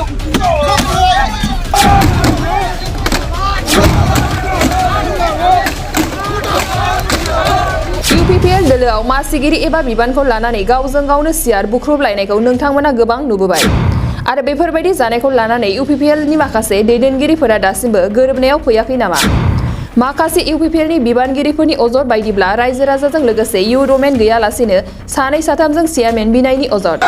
UPPL दोलोआव मासिगिरि एबा बिबानखौ लानानै गावजों गावनो सियार बुख्रुबलायनायखौ नोंथांमोना गोबां नुबोबाय आरो बेफोरबायदि जानायखौ लानानै UPPL नि माखासे दैदेनगिरिफोरा दासिमबो गोरोबनायाव फैयाखै नामा? माखासे UPPL नि बिबानगिरिफोरनि अजद बायदिब्ला रायजो राजाजों लोगोसे इयुथ वमेन गैयालासेनो सानै साथामजों चेयारमेन बिनायनि अजद।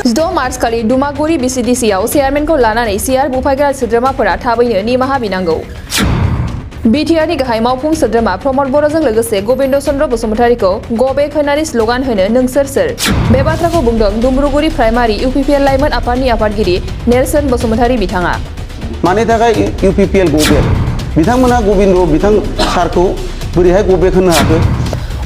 6 मार्च खालि दुमागुरि BCDC आव चेयारमेनखौ लानानै सियार बुफायग्रा सोद्रोमाफोरा थाबैनो निमाहा बिनांगौ। BTR नि गाहाय मावफुं सोद्रोमा प्रमद बर'जों लोगोसे गबिन्द चन्द्र बसुमतारीखौ गो बेक होननानै स्लगान होनो नोंसोर सोर? बे बाथ्राखौ बुंदों दुम्रुगुरि प्राइमारि UPPL लाइमोन आफादनि आफादगिरि नेरसोन बसुमतारी बिथाङा। मानि थाखाय UPPL गो बेक? बिथांमोना गबिन्द बिथां सारखौ बोरैहाय गो बेक होनो हाखो?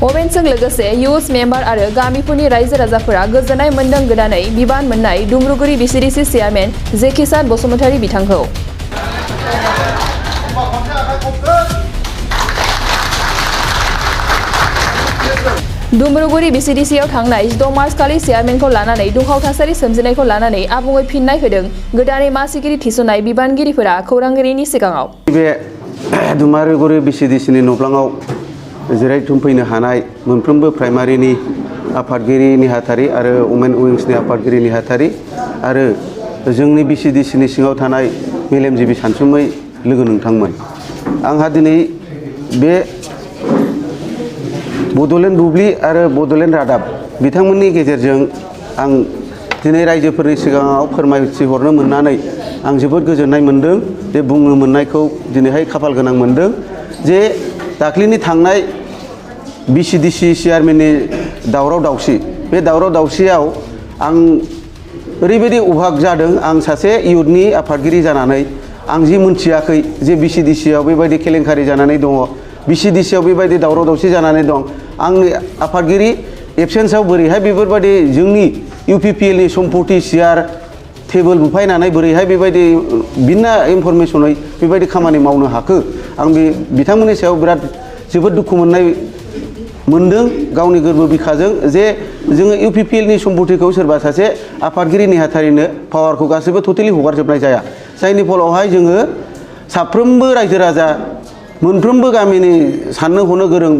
वमेन्सजों लोगोसे इउथ मेम्बार आरो गामिफोरनि रायजो राजाफोरा गोजोननाय मोन्दों गोदानै बिबान मोननाय दुम्रुगुरि BCDC चेयारमेन जेकिसान बसुमतारी बिथांखौ। दुम्रुगुरि BCDC आव थांनाय 6 मार्च खालि चेयारमेनखौ लानानै दुंहाव थासारि सोमजिनायखौ लानानै आबुङै फिननाय होदों गोदानै मासिगिरि थिसननाय बिबानगिरिफोरा खौरांगिरिनि सिगाङाव। बे दुम्रुगुरि BCDC नि नब्लाङाव जिरायथुमफैनो हानाय मोनफ्रोमबो प्राइमारिनि आफादगिरि नेहाथारि आरो वमेन उइंसनि आफादगिरि नेहाथारि आरो जोंनि BCDC नि सिङाव थानाय मेलेमजिबि सानसुमै लोगो नोंथांमोन, आंहा दिनै बे बड'लेण्ड बुब्लि आरो बड'लेण्ड रादाब बिथांमोननि गेजेरजों आं दिनै रायजोफोरनि सिगाङाव फोरमायथिहरनो मोननानै आं जोबोद गोजोननाय मोन्दों। जे बुंनो मोननायखौ दिनैहाय खाफाल गोनां मोन्दों जे दाख्लिनि थांनाय BCDC चेयारमेननि दावराव दावसि, बे दावराव दावसियाव आं ओरैबायदि अभाग जादों, आं सासे इयुथनि आफादगिरि जानानै आं जि मोनथियाखै जे BCDC आव बेबायदि केलेंकारि जानानै दङ, BCDC आव बेबायदि दावराव दावसि जानानै दं। आंनि आफादगिरि एबसेन्सआव बोरैहाय बेफोरबायदि जोंनि UPPL नि सम्पति सियार टेबोल बुफायनानै बोरैहाय बेबायदि बिना इनफरमेसनै बेबायदि खामानि मावनो हाखो, आं बे बिथांमोननि सायाव बिराद जोबोद दुखु मोनदों गावनि गोरबो बिखाजों जे जोङो UPPL नि सम्पतिखौ सोरबा सासे आफादगिरि नेहाथारिनो पावारखौ गासैबो टटेलि हगारजोबनाय जाया, जायनि फलावहाय जोङो साफ्रोमबो रायजो राजा मोनफ्रोमबो गामिनि साननो हनो गोरों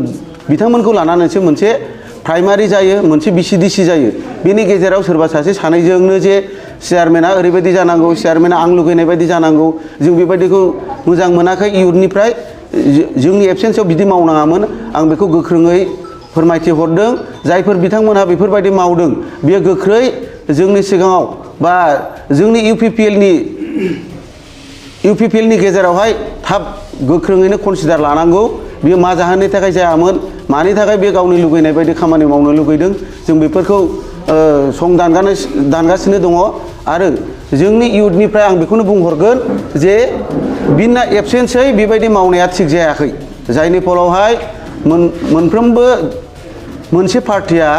बिथांमोनखौ लानानैसो मोनसे प्राइमारि जायो, मोनसे BCDC जायो। बेनि गेजेराव सोरबा सासे सानैजोंनो जे चेयारमेना ओरैबायदि जानांगौ, चेयारमेना आं लुगैनाय बायदि जानांगौ, जों बेबायदिखौ मोजां मोनाखै। इयुथनिफ्राय जोंनि एबसेन्सआव बिदि मावनाङामोन, आं बेखौ गोख्रोङै फोरमायथि हरदों। जायफोर बिथांमोनहा बेफोरबायदि मावदों बियो गोख्रै जोंनि सिगाङाव बा जोंनि UPPL नि गेजेरावहाय थाब गोख्रोङैनो कनसिडार लानांगौ। बियो मा जाहोननि थाखाय जायामोन, मानि थाखाय बे गावनि लुगैनाय बायदि खामानि मावनो लुगैदों, जों बेफोरखौ सं दानगासिनो दङ। आरो जोंनि इयुथनिफ्राय आं बेखौनो बुंहरगोन जे बिना एबसेन्सै बेबायदि मावनाया थिग जायाखै, जायनि फलावहाय मोनफ्रोमबो मोनसे पार्टिया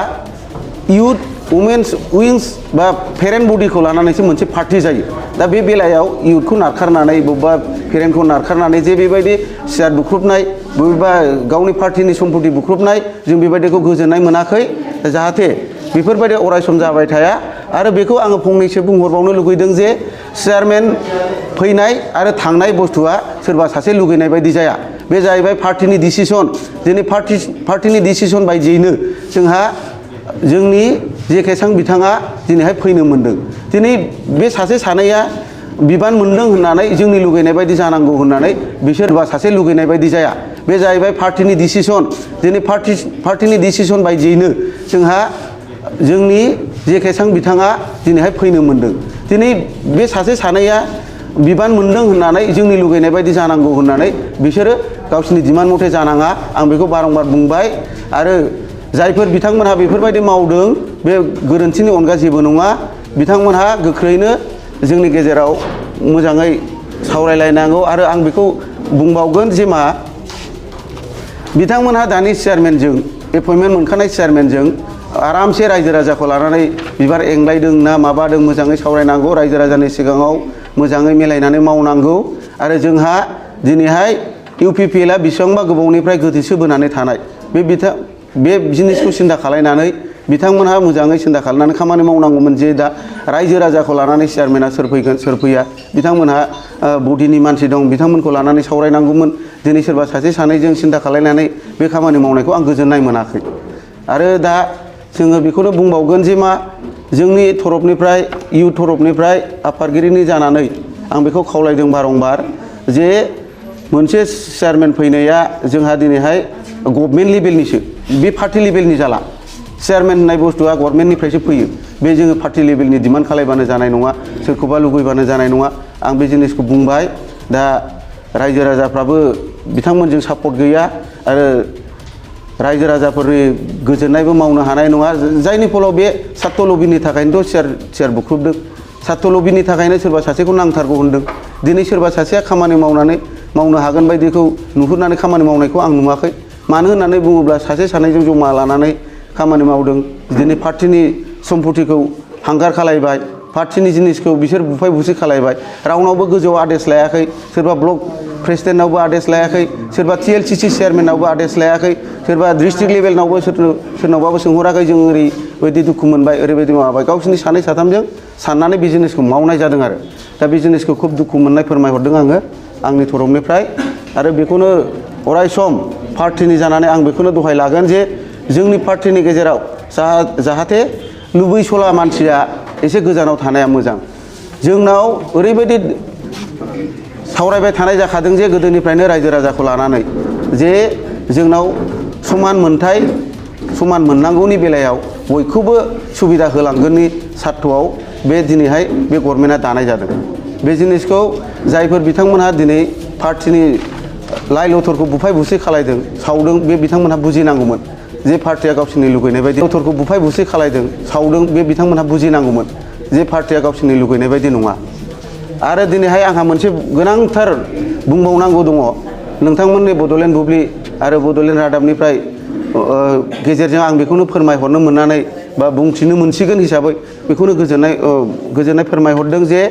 इयुथ वमेन्स उइंस बा पेरेन्ट बडिखौ लानानैसो मोनसे पार्टि जायो। दा बे बेलायाव इयुथखौ नारखारनानै बबेबा पेरेन्टखौ नारखारनानै जे बेबायदि सियार बुख्रुबनाय, बबेबा गावनि पार्टिनि सम्पति बुख्रुबनाय, जों बेबायदिखौ गोजोननाय मोनाखै। जाहाथे बेफोरबायदि अरायसम जाबाय थाया। आरो बेखौ आङो फंनैसो बुंहरबावनो लुगैदों जे चेयारमेन फैनाय आरो थांनाय बुस्थुआ सोरबा सासे लुगैनाय बायदि जाया, बे जाहैबाय पार्टिनि डिसिसन। दिनै पार्टिनि डिसिसन बायदियैनो जोंहा जोंनि जेकेसां बिथाङा दिनैहाय फैनो मोन्दों। दिनै बे सासे सानैया बिबान मोन्दों होननानै जोंनि लुगैनाय बायदि जानांगौ होननानै बिसोरबा सासे लुगैनाय बायदि जाया, बे जाहैबाय पार्टिनि डिसिसन। दिनै पार्टिनि डिसिसन बायदियैनो जोंहा जोंनि जेकेसां बिथाङा दिनैहाय फैनो मोन्दों। दिनै बे सासे सानैया बिबान मोन्दों होननानै जोंनि लुगैनाय बायदि जानांगौ होननानै बिसोरो गावसिनि डिमान्ड मथे जानाङा, आं बेखौ बारंबार बुंबाय। आरो जायफोर बिथांमोनहा बेफोरबायदि मावदों बे गोरोन्थिनि अनगा जेबो नङा। बिथांमोनहा गोख्रैनो जोंनि गेजेराव मोजाङै सावरायलायनांगौ। आरो आं बेखौ बुंबावगोन जे मा बिथांमोनहा दानि चेयारमेनजों एपइन्टमेन्ट मोनखानाय चेयारमेनजों आरामसे रायजो राजाखौ लानानै बिबार एंलायदों ना माबादों मोजाङै सावरायनांगौ, रायजो राजानि सिगाङाव मोजाङै मिलायनानै मावनांगौ। आरो जोंहा दिनैहाय UPPL आ बेसेबांबा गोबावनिफ्राय गोदोसो बोनानै थानाय, बे बे जिनिसखौ सिन्था खालायनानै बिथांमोनहा मोजाङै सिन्था खालामनानै खामानि मावनांगौमोन जे दा रायजो राजाखौ लानानै चेयारमेना सोर फैगोन सोर फैया बिथांमोनहा बडिनि मानसि दं बिथांमोनखौ लानानै सावरायनांगौमोन दिनै सोरबा सासे सानैजों सिन्था खालायनानै बे खामानि मावनायखौ आं गोजोननाय मोनाखै आरो दा जोङो बेखौनो बुंबावगोन जे मा जोंनि तरफनिफ्राय इउथ तरफनिफ्राय आफादगिरिनि जानानै आं बेखौ खावलायदों बारंबार जे मोनसे चेयारमेन फैनाया जोंहा दिनैहाय गभर्नमेन्ट लेभेलनिसो बे पार्टि लेभेलनि जाला चेयारमेन होननाय बुस्थुआ गभर्नमेन्टनिफ्रायसो फैयो बे जोङो पार्टि लेभेलनि डिमान्ड खालायबानो जानाय नङा सोरखौबा लुगैबानो जानाय नङा आं बे जिनिसखौ बुंबाय दा रायजो राजाफ्राबो बिथांमोनजों सापर्ट गैया आरो रायजो राजाफोरनि गोजोननायबो मावनो हानाय नङा जायनि फलाव बे सात्र लबिनि थाखायनोथ' चेयार बुख्रुबदों सात्र लबिनि थाखायनो सोरबा सासेखौ नांथारगौ होनदों दिनै सोरबा सासेया खामानि मावनो हागोन बायदिखौ नुहुरनानै खामानि मावनायखौ आं नुवाखै मानो होननानै बुङोब्ला सासे सानैजों जमा लानानै खामानि मावदों दिनै पार्टिनि सम्पतिखौ हांगार खालायबाय पार्टिनि जिनिसखौ बिसोर बुफाय बुसि खालायबाय रावनावबो गोजौआव आदेश लायाखै सोरबा ब्लक प्रेसिडेन्टनावबो आदेश लायाखै सोरबा TLCC चेयारमेनावबो आदेश लायाखै सोरबा डिस्ट्रिक्ट लेभेलनावबो सोरनावबाबो सोंहराखै जों ओरैबायदि दुखु मोनबाय ओरैबायदि माबाबाय गावसोरनि सानै साथामजों साननानै बे जिनिसखौ मावनाय जादों आरो दा बे जिनिसखौ खुब दुखु मोननाय फोरमायहरदों आङो आंनि तरफनिफ्राय आरो बेखौनो अराय सम पार्टिनि जानानै आं बेखौनो दहाय लागोन जे जोंनि पार्टिनि गेजेराव जाहाथे लुबैसुला मानसिया एसे गोजानाव थानाया मोजां जोंनाव ओरैबायदि सावरायबाय थानाय जाखादों जे गोदोनिफ्रायनो रायजो राजाखौ लानानै जे जोंनाव समान मोनथाय समान मोननांगौनि बेलायाव बयखौबो सुबिदा होलांगोननि सार्थआव बे दिनैहाय बे गभर्नमेन्टआ दानाय जादों बे जिनिसखौ जायफोर बिथांमोनहा दिनै पार्टिनि लाइ लथरखौ बुफाय बुसि खालायदों सावदों बे बिथांमोनहा बुजिनांगौमोन जे पार्टिया गावसोरनि लुगैनाय बायदि लथरखौ बुफाय बुसि खालायदों सावदों बे बिथांमोनहा बुजिनांगौमोन जे पार्टिया गावसोरनि लुगैनाय बायदि नङा आरो दिनैहाय आंहा मोनसे गोनांथार बुंबावनांगौ दङ नोंथांमोननि बड'लेण्ड बुब्लि आरो बड'लेण्ड रादाबनिफ्राय गेजेरजों आं बेखौनो फोरमायहरनो मोननानै बा बुंथिनो मोनसिगोन हिसाबै बेखौनो गोजोननाय फोरमायहरदों जे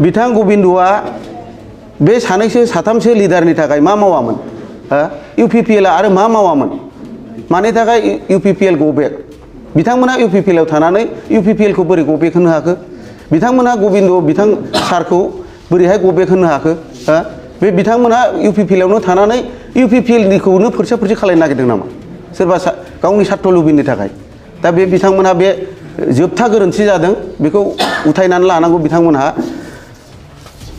बिथां गबिन्दआ बे सानैसो साथामसो लिडारनि थाखाय मा मावामोन UPPL आरो मा मावामोन मानि थाखाय UPPL गबेक बिथांमोना UPPL आव थानानै UPPL खौ बोरै गबेक होनो हाखो बिथांमोना गबिन्द बिथां सारखौ बोरैहाय गबेक होनो हाखो बे बिथांमोना UPPL आवनो थानानै UPPL निखौनो फोरसा फोरसि खालायनो नागिरदों नामा सोरबा गावनि सार्थ लुबैनो थाखाय दा बे बिथांमोनहा बे जोबथा गोरोन्थि जादों बेखौ उथायनानै लानांगौ बिथांमोनहा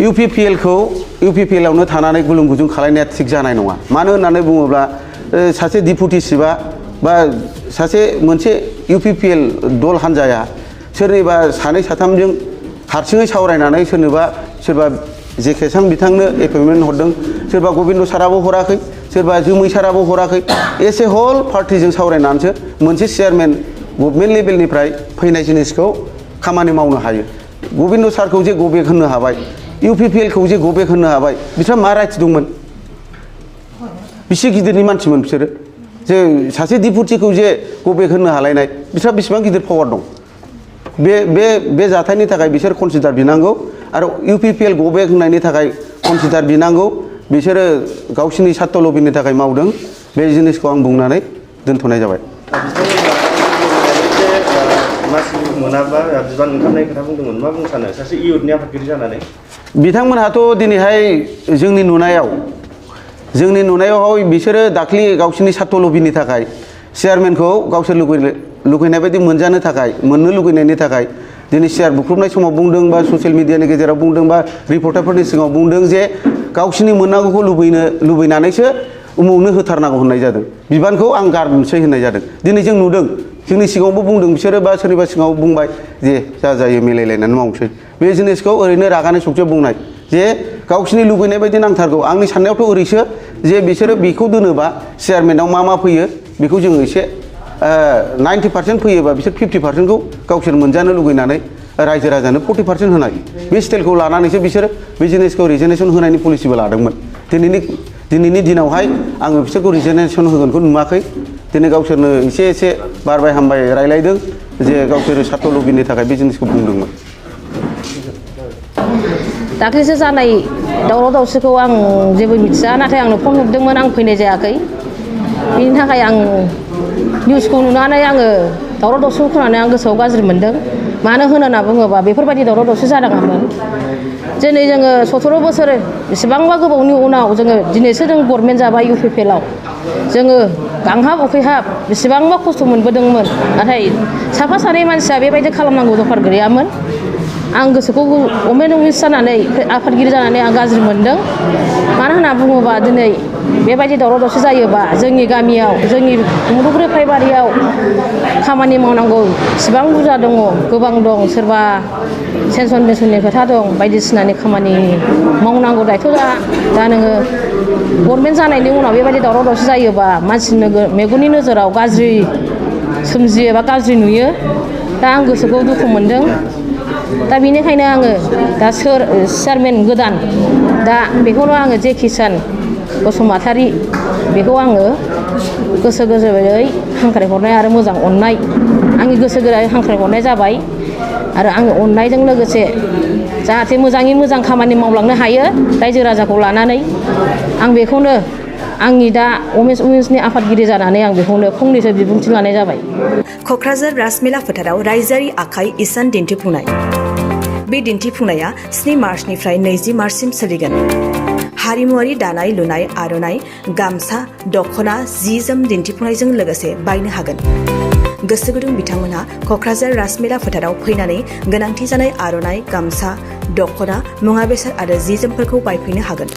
UPPL आवनो थानानै गुलुं गुजुं खालायनाया थिग जानाय नङा मानो होननानै बुङोब्ला सासे डिपुटि चिफआ बा सासे मोनसे UPPL दल हान्जाया सोरनिबा सानै साथामजों हारसिङै सावरायनानै सोरबा जेकेसां बिथांनो एपइन्टमेन्ट हरदों सोरबा गबिन्द साराबो हराखै सोरबा जोमै साराबो हराखै एसे हल पार्टिजों सावरायनानैसो मोनसे चेयारमेन गभर्नमेन्ट लेभेलनिफ्राय फैनाय जिनिसखौ खामानि मावनो हायो गबिन्द सारखौ जे गबेक होनो हाबाय UPPL खौ जे गबेक होनो हाबाय बिसोर मा राइट्स दंमोन बिसि गिदिरनि मानसिमोन बिसोरो जे सासे डिपुटिखौ जे गबेक होनो हालायनाय बिसोरहा बेसेबां गिदिर पावार दं बे जाथायनि थाखाय बिसोर कनसिडार बिनांगौ आरो UPPL गबेक होनायनि थाखाय कनसिडार बिनांगौ बिसोरो गावसिनि सार्थ लबिनि थाखाय मावदों बे जिनिसखौ आं बुंनानै दोनथ'नाय जाबाय मोनाबा बिबान ओंखारनाय खोथा बुंदोंमोन मा बुंनो सानो सासे इयुथनि आफादगिरि जानानै बिथांमोनहाथ' दिनैहाय जोंनि नुनायाव बिसोरो दाख्लि गावसिनि सार्थ लबिनि थाखाय चेयारमेनखौ गावसोर लुगैनाय बायदि मोननो लुगैनायनि थाखाय दिनै चेयार बुख्रुबनाय समाव बुंदों बा ससियेल मिडियानि गेजेराव बुंदों बा रिपर्टारफोरनि सिगाङाव बुंदों जे गावसिनि मोननांगौखौ लुबैनानैसो उमुगनो होथारनांगौ होननाय जादों बिबानखौ आं गारनोसै होननाय जादों दिनै जों नुदों जोंनि सिगाङावबो बुंदों बिसोरो बा सोरनिबा सिगाङाव बुंबाय जे जायो मिलायलायनानै मावनोसै बे जिनिसखौ ओरैनो रागानि सक्तियाव बुंनाय जे गावसिनि लुबैनाय बायदि नांथारगौ आंनि साननायावथ' ओरैसो जे बिसोरो बेखौ दोनोबा चेयारमेनाव मा फैयो बेखौ जों एसे 90% फैयोबा बिसोर 50%खौ गावसोर मोनजानो लुगैनानै रायजो राजानो 40% होनाय बे स्टाइलखौ लानानैसो बिसोरो बे जिनिसखौ रिजेनेसन होनायनि पलिसिबो लादोंमोन दिनैनि दिनावहाय आङो बिसोरखौ रिजेनेसन होगोनखौ नुवाखै दिनै गावसोरनो एसे बारबाय हामबाय रायलायदों जे गावसोर सार्थ लबिनि थाखाय बे जिनिसखौ बुंदोंमोन दाख्लैसो जानाय दावराव दावसिखौ आं जेबो मिथिया नाथाय आंनो फन हरदोंमोन आं फैनाय जायाखै बिनि थाखाय आं निउसखौ नुनानै आङो दावराव दावसिखौ खोनानानै आं गोसोआव गाज्रि मोनदों मानो होनना बुङोबा बेफोरबायदि दावराव दावसि जानाङामोन दिनै जोङो 17 बोसोर बेसेबांबा गोबावनि उनाव जोङो दिनैसो जों गभर्नमेन्ट जाबाय UPPL आव जोङो गांहाब उखैहाब बेसेबांबा खस्थ' मोनबोदोंमोन नाथाय साफा सानै मानसिया बेबायदि खालामनांगौ दरखार गैयामोन आं गोसोखौ गभर्नमेन्ट अफिस जानानै आफादगिरि जानानै आं गाज्रि मोनदों मानो होनना बुङोबा दिनै बेबायदि दावराव दावसि जायोबा जोंनि गामियाव जोंनि मुलुगुरि प्राइमारियाव खामानि मावनांगौ इसिबां बुरजा दङ गोबां दं सोरबा पेन्सन बेसननि खोथा दं बायदिसिनानि खामानि मावनांगौ दायथ' दा नोङो गभर्नमेन्ट जानायनि उनाव बेबायदि दावराव दावसि जायोबा मानसिनि मेगननि नोजोराव गाज्रि सोमजियो एबा गाज्रि नुयो दा आं गोसोखौ दुखु मोनदों दा बेनिखायनो आङो दा चेयारमेन गोदान दा बेखौनो आङो जे किसान बसुमतारी बेखौ आङो गोसो गोरबोयै हांख्रायहरनाय आरो मोजां अननाय आंनि गोसो गोरायै हांख्रायहरनाय जाबाय आरो आङो अननायजों लोगोसे जाहाथे मोजाङै मोजां खामानि मावलांनो हायो रायजो राजाखौ लानानै आं बेखौनो आंनि दा वमेन्सनि आफादगिरि जानानै आं बेखौनो फंनैसो बिबुंथि लानाय जाबाय क'क्राझार राजमेला फोथाराव रायजोआरि आखाइ इसान दिन्थिफुंनाय बे दिन्थिफुंनाया 7 मार्चनिफ्राय 20 मार्चसिम सोलिगोन हारिमुआरि दानाय लुनाय आर'नाइ गामसा दख'ना जि जोम दिन्थिफुंनायजों लोगोसे बायनो हागोन गोसो गुदुं बिथांमोनहा क'क्राझार राजमेला फोथाराव फैनानै गोनांथि जानाय आर'नाइ गामसा दख'ना मुवा बेसाद आरो जि जोमफोरखौ बायफैनो हागोन